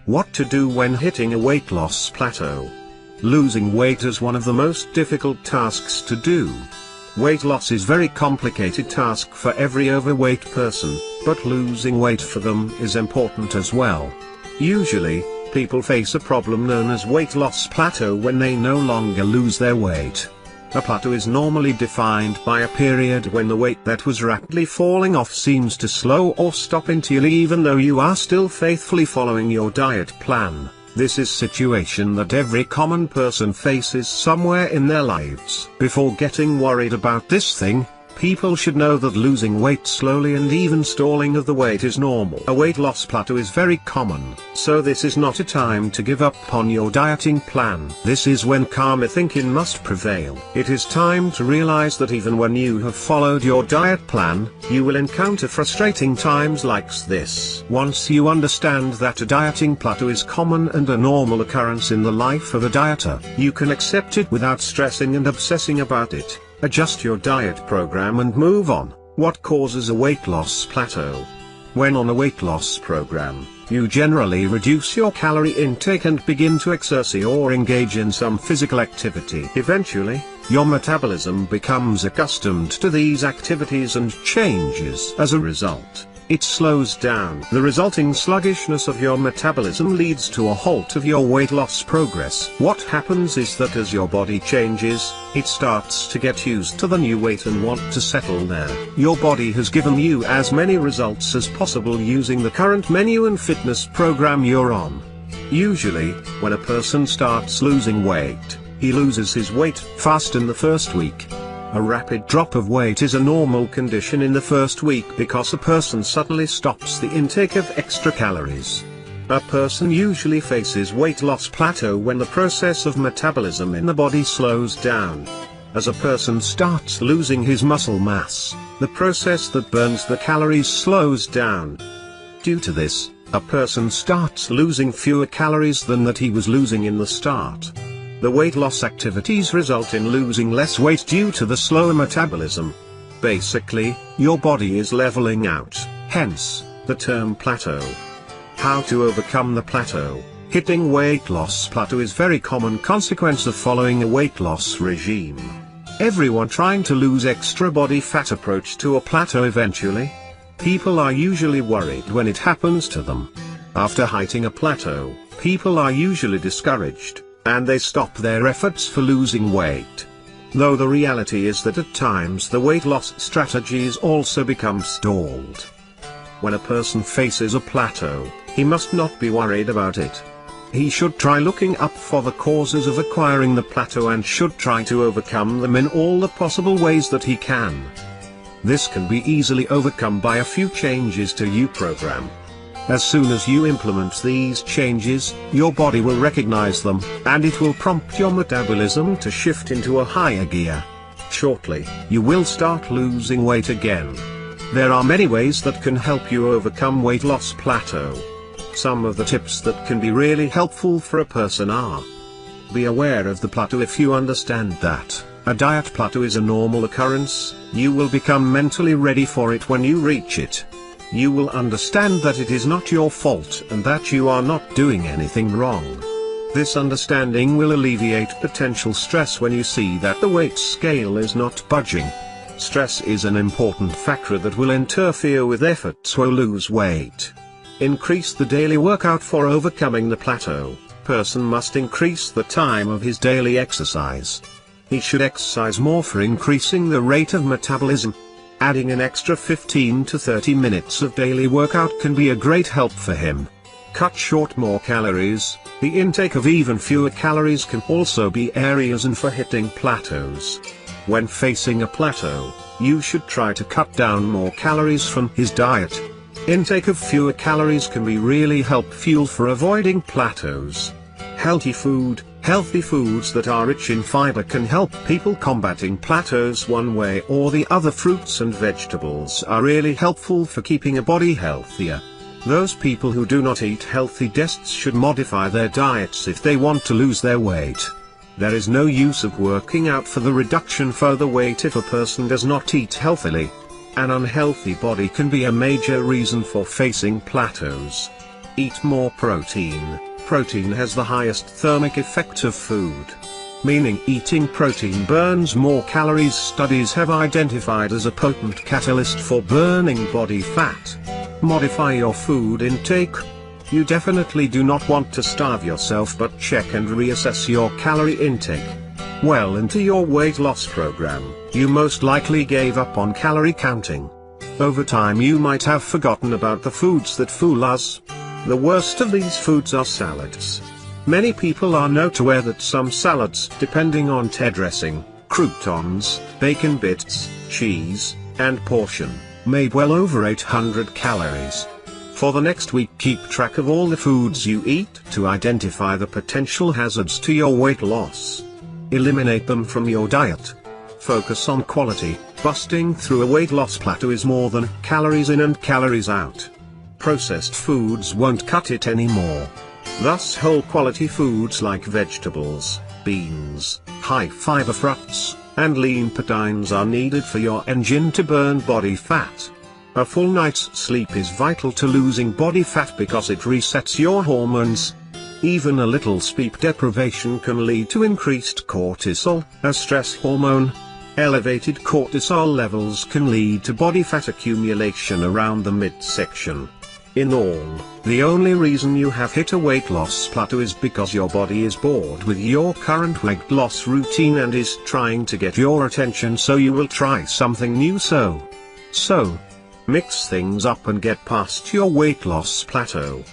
What to do when hitting a weight loss plateau? Losing weight is one of the most difficult tasks to do. Weight loss is a very complicated task for every overweight person, but losing weight for them is important as well. Usually, people face a problem known as weight loss plateau when they no longer lose their weight. A plateau is normally defined by a period when the weight that was rapidly falling off seems to slow or stop entirely even though you are still faithfully following your diet plan. This is a situation that every common person faces somewhere in their lives. Before getting worried about this thing, people should know that losing weight slowly and even stalling of the weight is normal. A weight loss plateau is very common, so this is not a time to give up on your dieting plan. This is when calmer thinking must prevail. It is time to realize that even when you have followed your diet plan, you will encounter frustrating times like this. Once you understand that a dieting plateau is common and a normal occurrence in the life of a dieter, you can accept it without stressing and obsessing about it. Adjust your diet program and move on. What causes a weight loss plateau? When on a weight loss program, you generally reduce your calorie intake and begin to exercise or engage in some physical activity. Eventually, your metabolism becomes accustomed to these activities and changes. As a result, it slows down. The resulting sluggishness of your metabolism leads to a halt of your weight loss progress. What happens is that as your body changes, it starts to get used to the new weight and want to settle there. Your body has given you as many results as possible using the current menu and fitness program you're on. Usually, when a person starts losing weight, he loses his weight fast in the first week. A rapid drop of weight is a normal condition in the first week because a person suddenly stops the intake of extra calories. A person usually faces weight loss plateau when the process of metabolism in the body slows down. As a person starts losing his muscle mass, the process that burns the calories slows down. Due to this, a person starts losing fewer calories than that he was losing in the start. The weight loss activities result in losing less weight due to the slower metabolism. Basically, your body is leveling out, hence, the term plateau. How to overcome the plateau? Hitting weight loss plateau is very common consequence of following a weight loss regime. Everyone trying to lose extra body fat approach to a plateau eventually. People are usually worried when it happens to them. After hitting a plateau, people are usually discouraged, and they stop their efforts for losing weight. Though the reality is that at times the weight loss strategies also become stalled. When a person faces a plateau, he must not be worried about it. He should try looking up for the causes of acquiring the plateau and should try to overcome them in all the possible ways that he can. This can be easily overcome by a few changes to your program. As soon as you implement these changes, your body will recognize them, and it will prompt your metabolism to shift into a higher gear. Shortly, you will start losing weight again. There are many ways that can help you overcome weight loss plateau. Some of the tips that can be really helpful for a person are: be aware of the plateau. If you understand that a diet plateau is a normal occurrence, you will become mentally ready for it when you reach it. You will understand that it is not your fault and that you are not doing anything wrong. This understanding will alleviate potential stress when you see that the weight scale is not budging. Stress is an important factor that will interfere with efforts to lose weight. Increase the daily workout. For overcoming the plateau, person must increase the time of his daily exercise. He should exercise more for increasing the rate of metabolism. Adding an extra 15 to 30 minutes of daily workout can be a great help for him. Cut short more calories. The intake of even fewer calories can also be areas and for hitting plateaus. When facing a plateau, you should try to cut down more calories from his diet. Intake of fewer calories can be really helpful for avoiding plateaus. Healthy foods that are rich in fiber can help people combating plateaus one way or the other. Fruits and vegetables are really helpful for keeping a body healthier. Those people who do not eat healthy diets should modify their diets if they want to lose their weight. There is no use of working out for the reduction further weight if a person does not eat healthily. An unhealthy body can be a major reason for facing plateaus. Eat more protein. Protein has the highest thermic effect of food, meaning eating protein burns more calories. Studies have identified as a potent catalyst for burning body fat. Modify your food intake. You definitely do not want to starve yourself, but check and reassess your calorie intake. Well into your weight loss program, you most likely gave up on calorie counting. Over time you might have forgotten about the foods that fool us. The worst of these foods are salads. Many people are not aware that some salads, depending on dressing, croutons, bacon bits, cheese, and portion, made well over 800 calories. For the next week, keep track of all the foods you eat to identify the potential hazards to your weight loss. Eliminate them from your diet. Focus on quality. Busting through a weight loss plateau is more than calories in and calories out. Processed foods won't cut it anymore. Thus whole quality foods like vegetables, beans, high fiber fruits, and lean proteins are needed for your engine to burn body fat. A full night's sleep is vital to losing body fat because it resets your hormones. Even a little sleep deprivation can lead to increased cortisol, a stress hormone. Elevated cortisol levels can lead to body fat accumulation around the midsection. In all, the only reason you have hit a weight loss plateau is because your body is bored with your current weight loss routine and is trying to get your attention, so you will try something new. So, mix things up and get past your weight loss plateau.